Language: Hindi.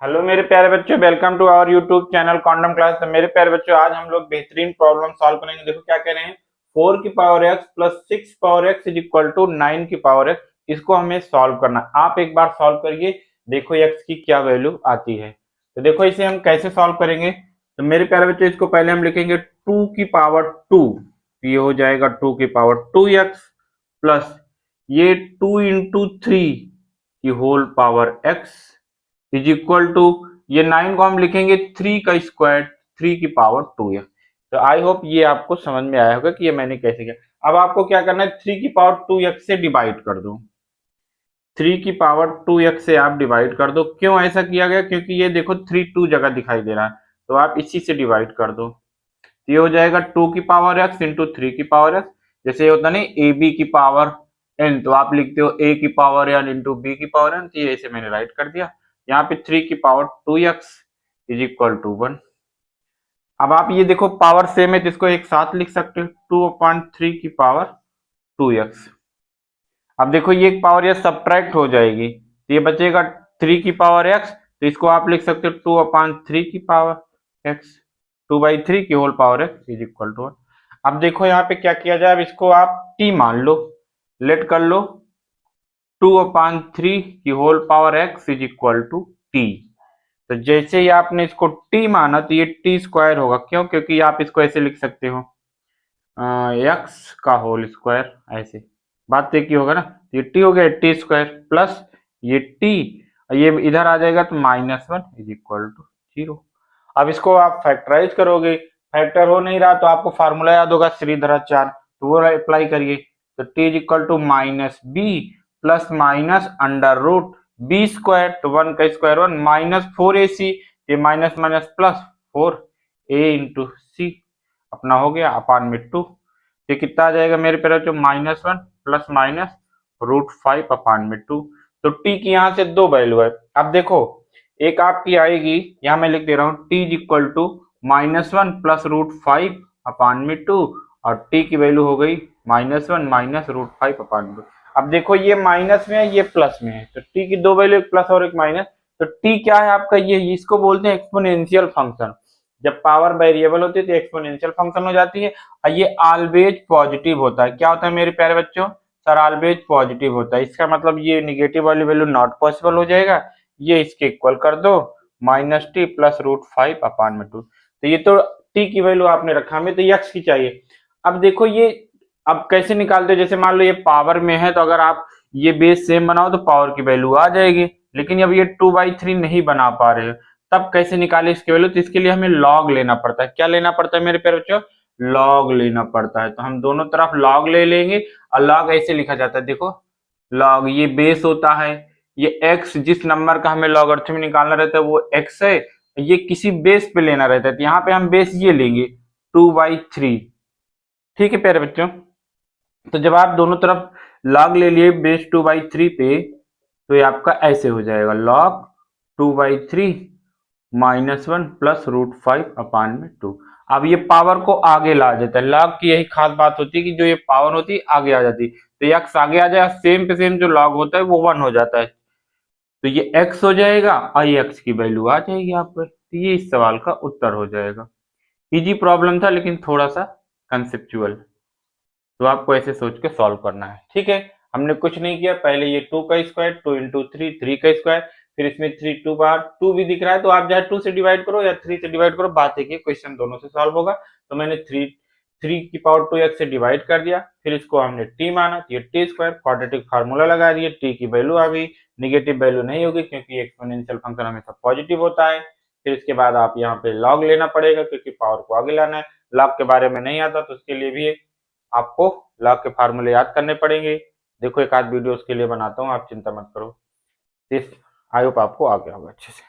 हेलो मेरे प्यारे बच्चों, welcome to our YouTube channel quantum class. तो मेरे प्यारे बच्चों, आज हम लोग बेहतरीन प्रॉब्लम सॉल्व करेंगे। देखो क्या कह रहे हैं, 4 की power x plus 6 power x is equal to 9 की पावर x। इसको हमें सॉल्व करना है। आप एक बार सॉल्व करिए, देखो x की क्या वैल्यू आती है। तो देखो इसे हम कैसे सॉल्व करेंगे। तो मेरे प्यारे बच्चों, इसको पहले हम लिखेंगे 2 की पावर 2। ये हो जाएगा 2 की पावर 2x प्लस ये 2 इंटू 3 की whole power x is equal to ये 9 को हम लिखेंगे 3 का स्क्वायर 3 की पावर 2 है। तो आई होप ये आपको समझ में आया होगा कि ये मैंने कैसे किया। अब आपको क्या करना है, 3 की पावर 2x से डिवाइड कर दो। 3 की पावर 2x से आप डिवाइड कर दो। क्यों ऐसा किया गया, क्योंकि ये देखो 3 2 जगह दिखाई दे रहा है, तो आप इसी से डिवाइड कर दो। ये हो जाएगा 2 की पावर x इंटू 3 की पावर x। जैसे होता नहीं ए बी की पावर n, तो आप लिखते हो a की पावर n इंटू बी की पावर n। तो ये ऐसे मैंने राइट कर दिया। यहाँ पे 3 की power 2x is equal to 1। अब आप ये देखो पावर सेम है, जिसको एक साथ लिख सकते हो 2/3 की पावर 2x। अब देखो ये एक पावर ये सब्ट्रैक्ट हो जाएगी, तो ये बचेगा 3 की पावर x। तो इसको आप लिख सकते हो 2/3 की पावर x, 2/3 की whole power x is equal to 1। अब देखो यहाँ पे क्या किया जाए, अब इसको आप t मान लो, लेट कर लो 2/3 की whole power x is equal to t। तो जैसे ही आपने इसको t माना तो ये t स्क्वायर होगा। क्यों? क्योंकि आप इसको ऐसे लिख सकते हो x का होल स्क्वायर, ऐसे बात तो की होगा ना। तो ये t हो गया t स्क्वायर प्लस ये t, ये इधर आ जाएगा तो -1 इज इक्वल टू 0। अब इसको आप फैक्टराइज करोगे, फैक्टर हो नहीं रहा तो आपको फार्मूला याद होगा श्रीधराचार्य, तो वो अप्लाई करिए। तो t is equal to -b plus minus under root B square, तो 1 का स्क्वायर 1 -4ac, ये minus minus plus 4a into C अपना हो गया अपान में 2। ये कितना आ जाएगा मेरे प्यारे बच्चों, -1 प्लस माइनस √5 अपान में 2। तो t की यहाँ से दो वैल्यू है। अब देखो एक आपकी आएगी, यहाँ मैं लिख दे रहा हूँ t is equal to -1 plus √5 upon में 2, और t की वैल्यू हो गई -1 माइनस √5 अपान में 2। अब देखो ये माइनस में है, ये प्लस में है, तो t की दो वैल्यू, एक प्लस और एक माइनस। तो t क्या है आपका, ये इसको बोलते हैं एक्सपोनेंशियल फंक्शन। जब पावर वेरिएबल होती है तो एक्सपोनेंशियल फंक्शन हो जाती है, और ये ऑलवेज पॉजिटिव होता है। क्या होता है मेरे प्यारे बच्चों, सर ऑलवेज पॉजिटिव होता है। इसका मतलब ये निगेटिव वाली वैल्यू नॉट पॉसिबल हो जाएगा। ये इसके इक्वल कर दो -t प्लस √5 अपान में 2। तो ये तो t की वैल्यू आपने रखा, हमें तो x की चाहिए। अब देखो ये अब कैसे निकालते हो, जैसे मान लो ये पावर में है, तो अगर आप ये बेस सेम बनाओ तो पावर की वैल्यू आ जाएगी। लेकिन अब ये 2/3 नहीं बना पा रहे हो, तब कैसे निकाले इसकी वैल्यू। तो इसके लिए हमें लॉग लेना पड़ता है। क्या लेना पड़ता है मेरे प्यारे बच्चों, लॉग लेना पड़ता है। तो हम दोनों तरफ लॉग ले लेंगे, और लॉग ऐसे लिखा जाता है, देखो लॉग ये बेस होता है, ये x जिस नंबर का हमें लॉगरिथम निकालना रहता है वो x है, ये किसी बेस पे लेना रहता है, तो यहाँ पे हम बेस ये लेंगे 2/3। ठीक है प्यारे बच्चों, तो जब आप दोनों तरफ लॉग ले लिए बेस 2/3 पे, तो ये आपका ऐसे हो जाएगा लॉग 2/3 -1 प्लस √5 अपान में 2। अब ये पावर को आगे ला देता है। लॉग की यही खास बात होती है कि जो ये पावर होती है आगे आ जाती है, तो ये x आगे आ जाएगा, सेम पे सेम जो लॉग होता है वो 1 हो जाता है, तो ये x हो जाएगा और ये x की वैल्यू आ जाएगी आपको। तो ये इस सवाल का उत्तर हो जाएगा। इजी प्रॉब्लम था लेकिन थोड़ा सा कंसेप्चुअल, तो आपको ऐसे सोच के सॉल्व करना है। ठीक है, हमने कुछ नहीं किया, पहले ये 2 का स्क्वायर 2 इंटू 3 3 का स्क्वायर, फिर इसमें 3 2 बार 2 भी दिख रहा है, तो आप चाहे 2 से डिवाइड करो या 3 से डिवाइड करो, बात है कि क्वेश्चन दोनों से सॉल्व होगा। तो मैंने 3 की पावर 2x से डिवाइड कर दिया, फिर इसको हमने t माना, तो ये t स्क्वायर क्वाड्रेटिक फार्मूला लगा दिए, t की वैल्यू आ गई। निगेटिव वैल्यू नहीं होगी क्योंकि एक्सपोनेंशियल फंक्शन हमेशा पॉजिटिव होता है। फिर इसके बाद आप यहाँ पे लॉग लेना पड़ेगा क्योंकि पावर को आगे लाना है। लॉग के बारे में नहीं आता तो उसके लिए भी आपको लॉग के फार्मूले याद करने पड़ेंगे। देखो एक आध वीडियो उसके लिए बनाता हूँ, आप चिंता मत करो। इस आई होप आपको आ गया होगा अच्छे से।